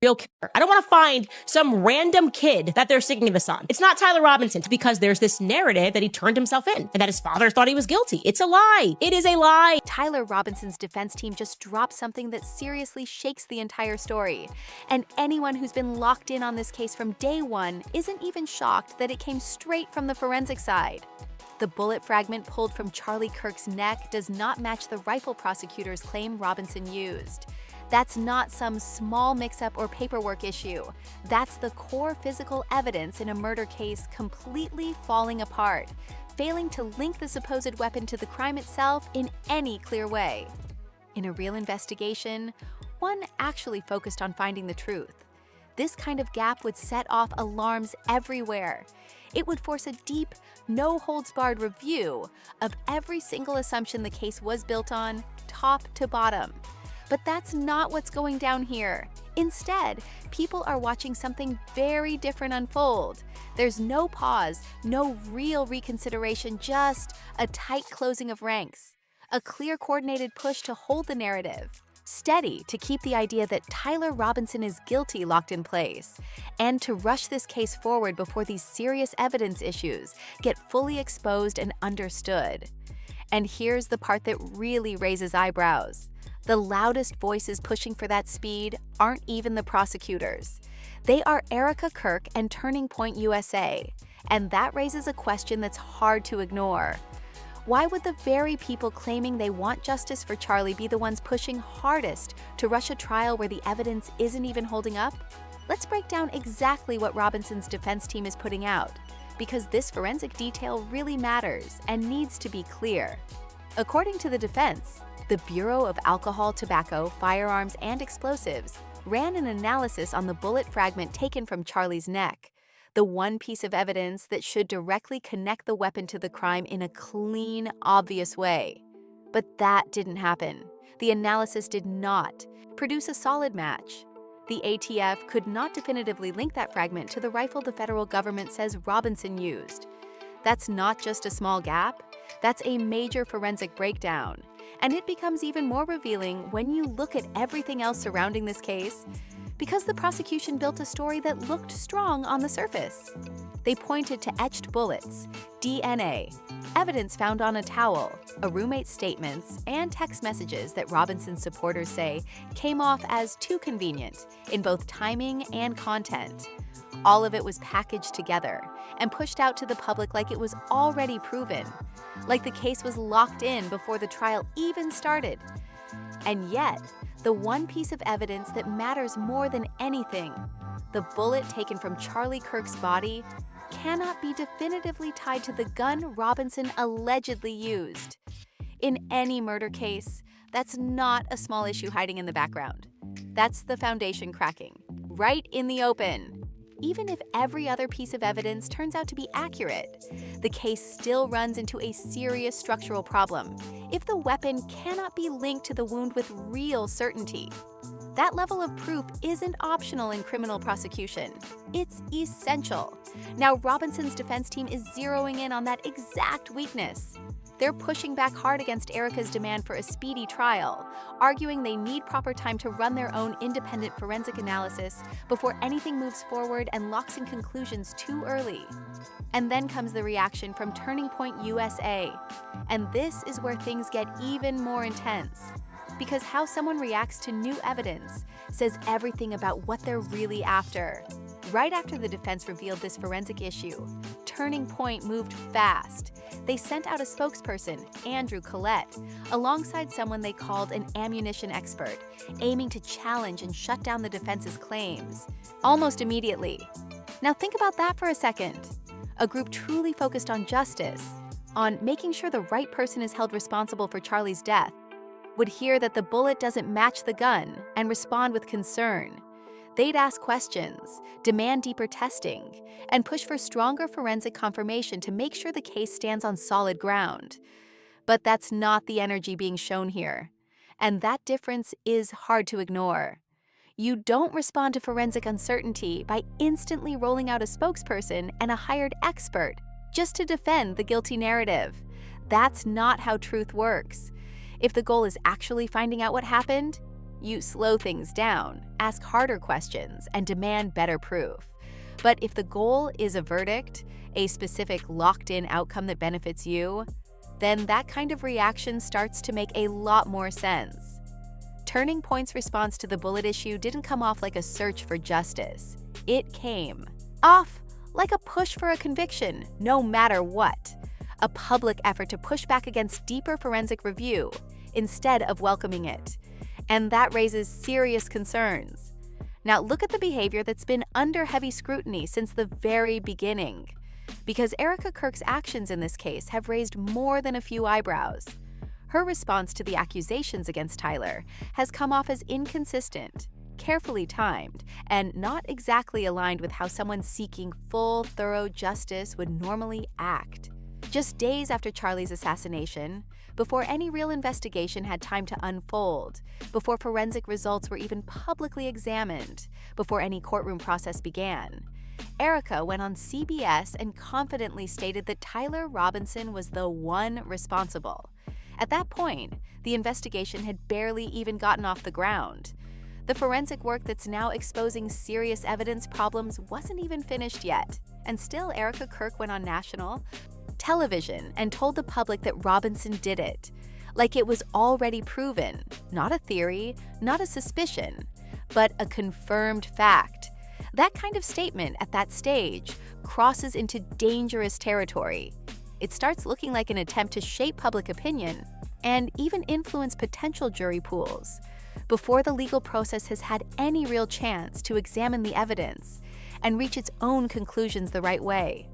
real killer. I don't want to find some random kid that they're singing this on. It's not Tyler Robinson, because there's this narrative that he turned himself in and that his father thought he was guilty. It's a lie. It is a lie. Tyler Robinson's defense team just dropped something that seriously shakes the entire story. And anyone who's been locked in on this case from day one isn't even shocked that it came straight from the forensic side. The bullet fragment pulled from Charlie Kirk's neck does not match the rifle prosecutors claim Robinson used. That's not some small mix-up or paperwork issue. That's the core physical evidence in a murder case completely falling apart, failing to link the supposed weapon to the crime itself in any clear way. In a real investigation, one actually focused on finding the truth. This kind of gap would set off alarms everywhere. It would force a deep, no-holds-barred review of every single assumption the case was built on, top to bottom. But that's not what's going down here. Instead, people are watching something very different unfold. There's no pause, no real reconsideration, just a tight closing of ranks. A clear, coordinated push to hold the narrative. Steady to keep the idea that Tyler Robinson is guilty locked in place, and to rush this case forward before these serious evidence issues get fully exposed and understood. And here's the part that really raises eyebrows. The loudest voices pushing for that speed aren't even the prosecutors. They are Erika Kirk and Turning Point USA, and that raises a question that's hard to ignore. Why would the very people claiming they want justice for Charlie be the ones pushing hardest to rush a trial where the evidence isn't even holding up? Let's break down exactly what Robinson's defense team is putting out, because this forensic detail really matters and needs to be clear. According to the defense, the Bureau of Alcohol, Tobacco, Firearms, and Explosives ran an analysis on the bullet fragment taken from Charlie's neck, the one piece of evidence that should directly connect the weapon to the crime in a clean, obvious way. But that didn't happen. The analysis did not produce a solid match. The ATF could not definitively link that fragment to the rifle the federal government says Robinson used. That's not just a small gap, that's a major forensic breakdown. And it becomes even more revealing when you look at everything else surrounding this case, because the prosecution built a story that looked strong on the surface. They pointed to etched bullets, DNA, evidence found on a towel, a roommate's statements, and text messages that Robinson's supporters say came off as too convenient in both timing and content. All of it was packaged together and pushed out to the public like it was already proven, like the case was locked in before the trial even started. And yet, the one piece of evidence that matters more than anything, the bullet taken from Charlie Kirk's body, cannot be definitively tied to the gun Robinson allegedly used. In any murder case, that's not a small issue hiding in the background. That's the foundation cracking, right in the open. Even if every other piece of evidence turns out to be accurate, the case still runs into a serious structural problem if the weapon cannot be linked to the wound with real certainty. That level of proof isn't optional in criminal prosecution. It's essential. Now, Robinson's defense team is zeroing in on that exact weakness. They're pushing back hard against Erika's demand for a speedy trial, arguing they need proper time to run their own independent forensic analysis before anything moves forward and locks in conclusions too early. And then comes the reaction from Turning Point USA. And this is where things get even more intense, because how someone reacts to new evidence says everything about what they're really after. Right after the defense revealed this forensic issue, Turning Point moved fast. They sent out a spokesperson, Andrew Collette, alongside someone they called an ammunition expert, aiming to challenge and shut down the defense's claims, almost immediately. Now think about that for a second. A group truly focused on justice, on making sure the right person is held responsible for Charlie's death, would hear that the bullet doesn't match the gun and respond with concern. They'd ask questions, demand deeper testing, and push for stronger forensic confirmation to make sure the case stands on solid ground. But that's not the energy being shown here. And that difference is hard to ignore. You don't respond to forensic uncertainty by instantly rolling out a spokesperson and a hired expert just to defend the guilty narrative. That's not how truth works. If the goal is actually finding out what happened, You slow things down, ask harder questions, and demand better proof. But if the goal is a verdict, a specific locked-in outcome that benefits you, then that kind of reaction starts to make a lot more sense. Turning Point's response to the bullet issue didn't come off like a search for justice. It came off like a push for a conviction, no matter what. A public effort to push back against deeper forensic review instead of welcoming it. And that raises serious concerns. Now look at the behavior that's been under heavy scrutiny since the very beginning. Because Erika Kirk's actions in this case have raised more than a few eyebrows. Her response to the accusations against Tyler has come off as inconsistent, carefully timed, and not exactly aligned with how someone seeking full, thorough justice would normally act. Just days after Charlie's assassination, before any real investigation had time to unfold, before forensic results were even publicly examined, before any courtroom process began, Erika went on CBS and confidently stated that Tyler Robinson was the one responsible. At that point, the investigation had barely even gotten off the ground. The forensic work that's now exposing serious evidence problems wasn't even finished yet, and still Erika Kirk went on national television and told the public that Robinson did it, like it was already proven, not a theory, not a suspicion, but a confirmed fact. That kind of statement at that stage crosses into dangerous territory. It starts looking like an attempt to shape public opinion and even influence potential jury pools before the legal process has had any real chance to examine the evidence and reach its own conclusions the right way.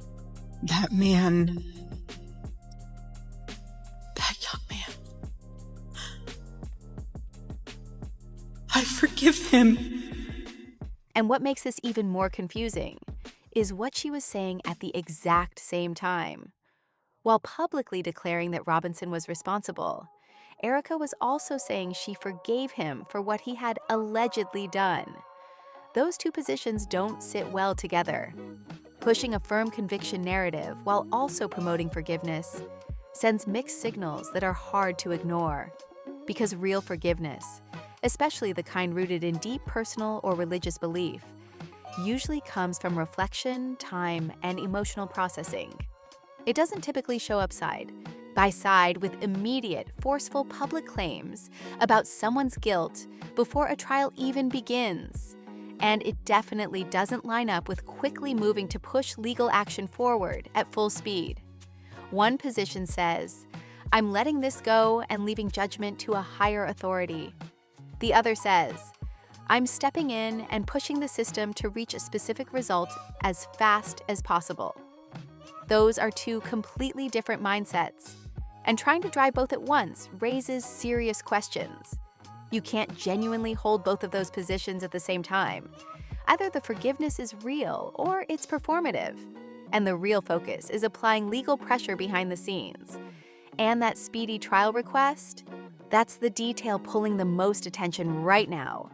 That man, that young man, I forgive him. And what makes this even more confusing is what she was saying at the exact same time. While publicly declaring that Robinson was responsible, Erika was also saying she forgave him for what he had allegedly done. Those two positions don't sit well together. Pushing a firm conviction narrative while also promoting forgiveness sends mixed signals that are hard to ignore. Because real forgiveness, especially the kind rooted in deep personal or religious belief, usually comes from reflection, time, and emotional processing. It doesn't typically show up side by side with immediate, forceful public claims about someone's guilt before a trial even begins. And it definitely doesn't line up with quickly moving to push legal action forward at full speed. One position says, "I'm letting this go and leaving judgment to a higher authority." The other says, "I'm stepping in and pushing the system to reach a specific result as fast as possible." Those are two completely different mindsets, and trying to drive both at once raises serious questions. You can't genuinely hold both of those positions at the same time. Either the forgiveness is real or it's performative, and the real focus is applying legal pressure behind the scenes. And that speedy trial request, that's the detail pulling the most attention right now.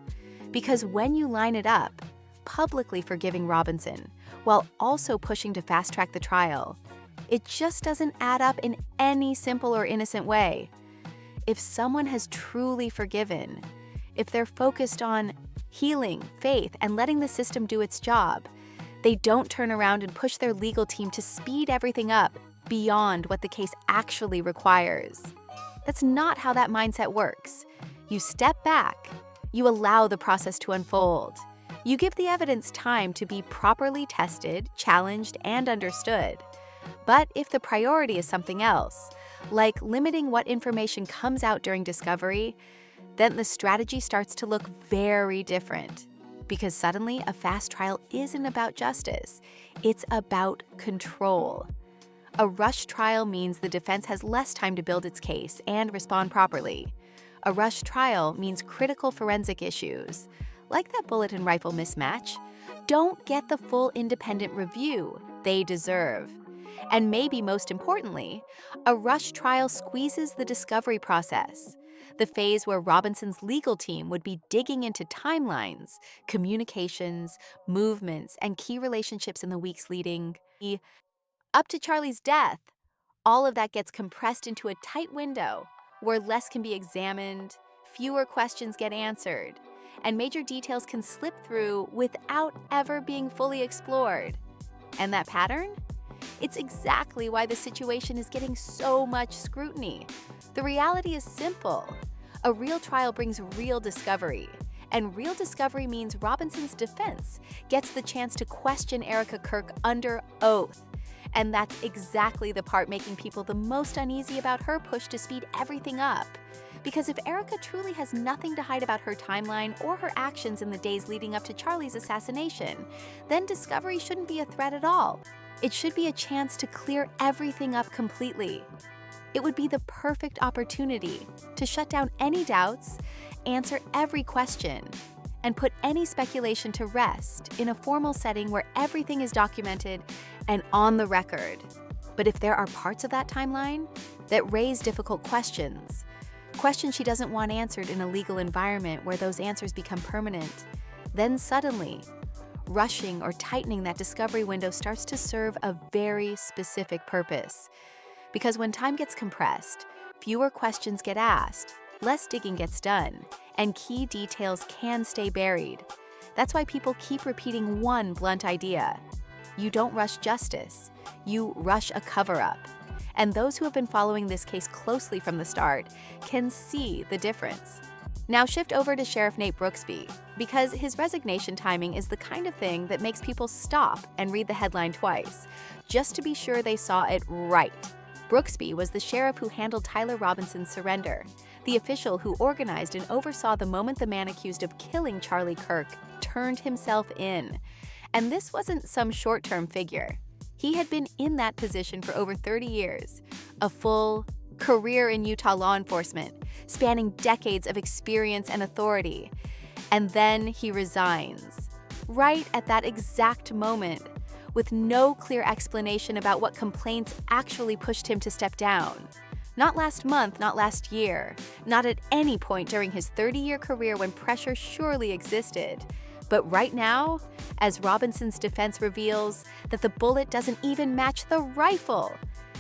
Because when you line it up, publicly forgiving Robinson while also pushing to fast-track the trial, it just doesn't add up in any simple or innocent way. If someone has truly forgiven, if they're focused on healing, faith, and letting the system do its job, they don't turn around and push their legal team to speed everything up beyond what the case actually requires. That's not how that mindset works. You step back, you allow the process to unfold. You give the evidence time to be properly tested, challenged, and understood. But if the priority is something else, like limiting what information comes out during discovery, then the strategy starts to look very different. Because suddenly, a fast trial isn't about justice, it's about control. A rushed trial means the defense has less time to build its case and respond properly. A rushed trial means critical forensic issues, like that bullet and rifle mismatch, don't get the full independent review they deserve. And maybe most importantly, a rushed trial squeezes the discovery process, the phase where Robinson's legal team would be digging into timelines, communications, movements, and key relationships in the weeks leading up to Charlie's death. All of that gets compressed into a tight window where less can be examined, fewer questions get answered, and major details can slip through without ever being fully explored. And that pattern? It's exactly why the situation is getting so much scrutiny. The reality is simple. A real trial brings real discovery, and real discovery means Robinson's defense gets the chance to question Erika Kirk under oath. And that's exactly the part making people the most uneasy about her push to speed everything up. Because if Erika truly has nothing to hide about her timeline or her actions in the days leading up to Charlie's assassination, then discovery shouldn't be a threat at all. It should be a chance to clear everything up completely. It would be the perfect opportunity to shut down any doubts, answer every question, and put any speculation to rest in a formal setting where everything is documented and on the record. But if there are parts of that timeline that raise difficult questions she doesn't want answered in a legal environment where those answers become permanent, then suddenly, rushing or tightening that discovery window starts to serve a very specific purpose. Because when time gets compressed, fewer questions get asked, less digging gets done, and key details can stay buried. That's why people keep repeating one blunt idea. You don't rush justice, you rush a cover-up. And those who have been following this case closely from the start can see the difference. Now shift over to Sheriff Nate Brooksby, because his resignation timing is the kind of thing that makes people stop and read the headline twice, just to be sure they saw it right. Brooksby was the sheriff who handled Tyler Robinson's surrender, the official who organized and oversaw the moment the man accused of killing Charlie Kirk turned himself in. And this wasn't some short-term figure. He had been in that position for over 30 years, a full career in Utah law enforcement, spanning decades of experience and authority. And then he resigns, right at that exact moment, with no clear explanation about what complaints actually pushed him to step down. Not last month, not last year, not at any point during his 30-year career when pressure surely existed. But right now, as Robinson's defense reveals that the bullet doesn't even match the rifle,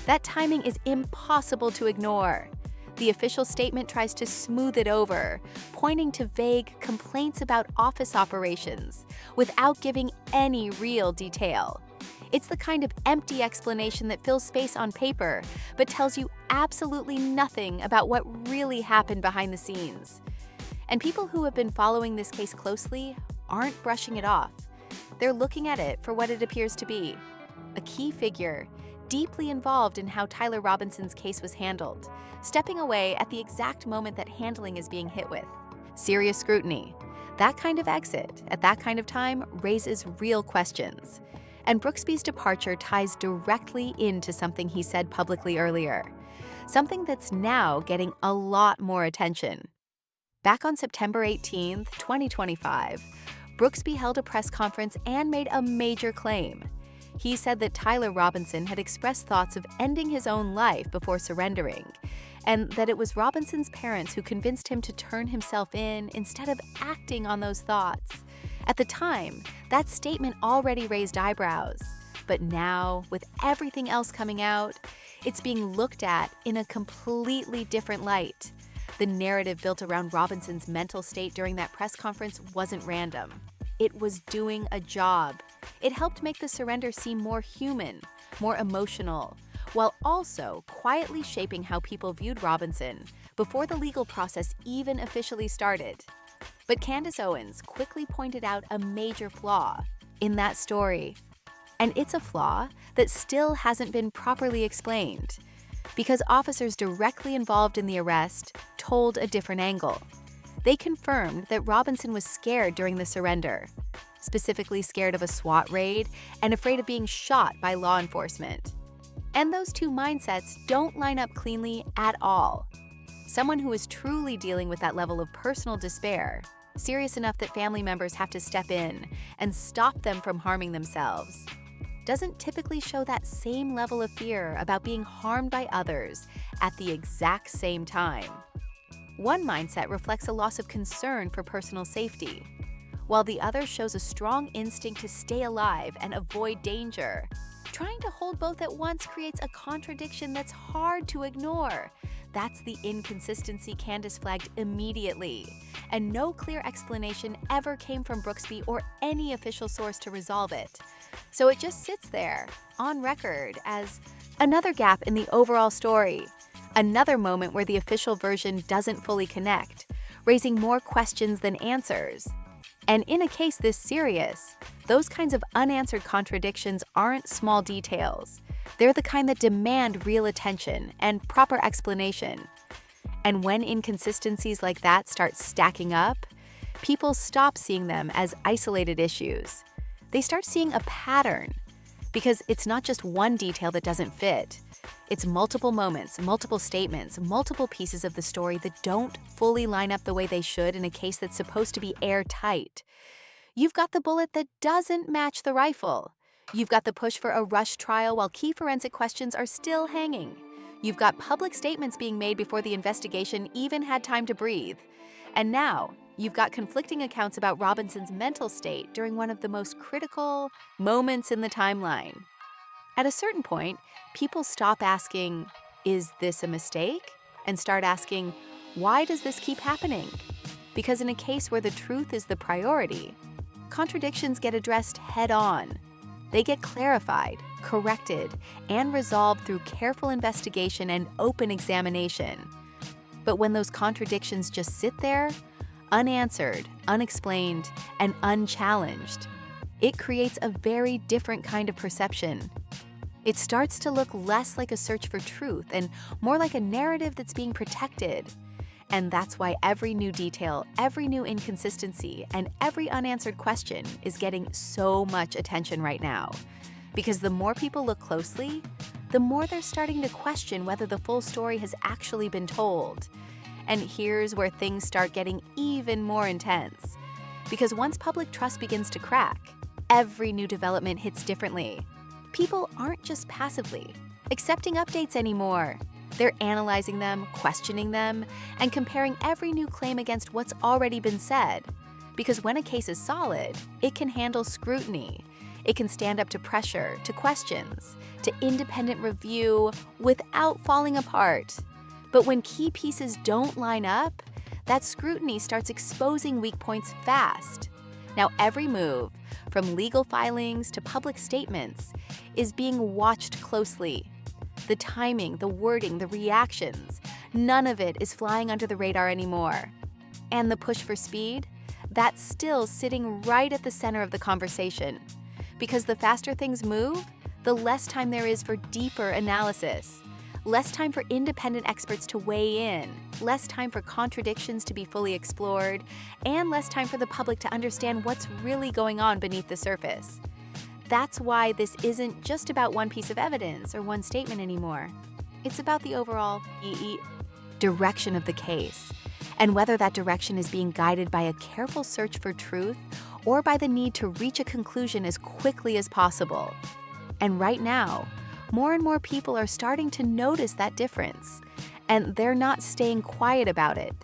that timing is impossible to ignore. The official statement tries to smooth it over, pointing to vague complaints about office operations, without giving any real detail. It's the kind of empty explanation that fills space on paper, but tells you absolutely nothing about what really happened behind the scenes. And people who have been following this case closely aren't brushing it off. They're looking at it for what it appears to be, a key figure deeply involved in how Tyler Robinson's case was handled, stepping away at the exact moment that handling is being hit with serious scrutiny. That kind of exit at that kind of time raises real questions. And Brooksby's departure ties directly into something he said publicly earlier, something that's now getting a lot more attention. Back on September 18, 2025, Brooksby held a press conference and made a major claim. He said that Tyler Robinson had expressed thoughts of ending his own life before surrendering, and that it was Robinson's parents who convinced him to turn himself in instead of acting on those thoughts. At the time, that statement already raised eyebrows, but now, with everything else coming out, it's being looked at in a completely different light. The narrative built around Robinson's mental state during that press conference wasn't random. It was doing a job. It helped make the surrender seem more human, more emotional, while also quietly shaping how people viewed Robinson before the legal process even officially started. But Candace Owens quickly pointed out a major flaw in that story. And it's a flaw that still hasn't been properly explained, because officers directly involved in the arrest told a different angle. They confirmed that Robinson was scared during the surrender, specifically scared of a SWAT raid and afraid of being shot by law enforcement. And those two mindsets don't line up cleanly at all. Someone who is truly dealing with that level of personal despair, serious enough that family members have to step in and stop them from harming themselves, doesn't typically show that same level of fear about being harmed by others at the exact same time. One mindset reflects a loss of concern for personal safety, while the other shows a strong instinct to stay alive and avoid danger. Trying to hold both at once creates a contradiction that's hard to ignore. that's the inconsistency Candace flagged immediately. And no clear explanation ever came from Brooksby or any official source to resolve it. So it just sits there, on record, as another gap in the overall story. Another moment where the official version doesn't fully connect, raising more questions than answers. And in a case this serious, those kinds of unanswered contradictions aren't small details. They're the kind that demand real attention and proper explanation. And when inconsistencies like that start stacking up, people stop seeing them as isolated issues. They start seeing a pattern, because it's not just one detail that doesn't fit. It's multiple moments, multiple statements, multiple pieces of the story that don't fully line up the way they should in a case that's supposed to be airtight. You've got the bullet that doesn't match the rifle. You've got the push for a rush trial while key forensic questions are still hanging. You've got public statements being made before the investigation even had time to breathe. And now, you've got conflicting accounts about Robinson's mental state during one of the most critical moments in the timeline. At a certain point, people stop asking, "Is this a mistake?" and start asking, "Why does this keep happening?" Because in a case where the truth is the priority, contradictions get addressed head-on. They get clarified, corrected, and resolved through careful investigation and open examination. But when those contradictions just sit there, unanswered, unexplained, and unchallenged, it creates a very different kind of perception. It starts to look less like a search for truth and more like a narrative that's being protected. And that's why every new detail, every new inconsistency, and every unanswered question is getting so much attention right now. Because the more people look closely, the more they're starting to question whether the full story has actually been told. And here's where things start getting even more intense. Because once public trust begins to crack, every new development hits differently. People aren't just passively accepting updates anymore. They're analyzing them, questioning them, and comparing every new claim against what's already been said. Because when a case is solid, it can handle scrutiny. It can stand up to pressure, to questions, to independent review without falling apart. But when key pieces don't line up, that scrutiny starts exposing weak points fast. Now, every move, from legal filings to public statements, is being watched closely. The timing, the wording, the reactions, none of it is flying under the radar anymore. And the push for speed? That's still sitting right at the center of the conversation. Because the faster things move, the less time there is for deeper analysis. Less time for independent experts to weigh in, less time for contradictions to be fully explored, and less time for the public to understand what's really going on beneath the surface. That's why this isn't just about one piece of evidence or one statement anymore. It's about the overall direction of the case, and whether that direction is being guided by a careful search for truth or by the need to reach a conclusion as quickly as possible. And right now, more and more people are starting to notice that difference, and they're not staying quiet about it.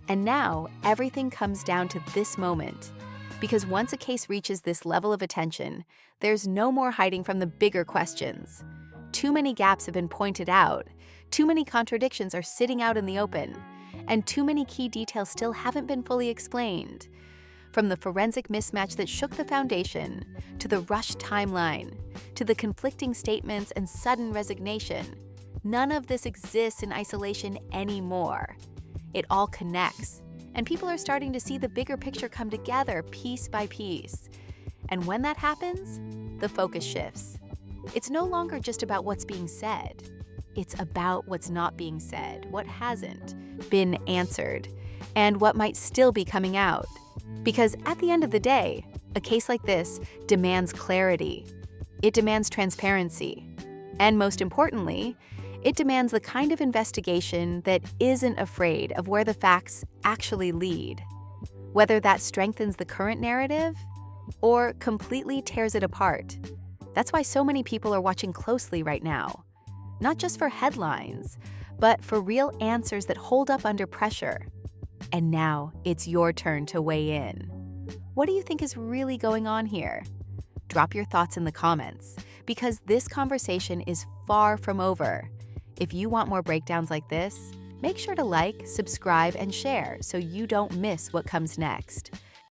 And now, everything comes down to this moment. Because once a case reaches this level of attention, there's no more hiding from the bigger questions. Too many gaps have been pointed out, too many contradictions are sitting out in the open, and too many key details still haven't been fully explained. From the forensic mismatch that shook the foundation, to the rushed timeline, to the conflicting statements and sudden resignation, none of this exists in isolation anymore. It all connects, and people are starting to see the bigger picture come together piece by piece. And when that happens, the focus shifts. It's no longer just about what's being said. It's about what's not being said, what hasn't been answered, and what might still be coming out. Because at the end of the day, a case like this demands clarity. It demands transparency. And most importantly, it demands the kind of investigation that isn't afraid of where the facts actually lead. Whether that strengthens the current narrative or completely tears it apart. That's why so many people are watching closely right now. Not just for headlines, but for real answers that hold up under pressure. And now it's your turn to weigh in. What do you think is really going on here? Drop your thoughts in the comments, because this conversation is far from over. If you want more breakdowns like this, Make sure to like, subscribe, and share so you don't miss what comes next.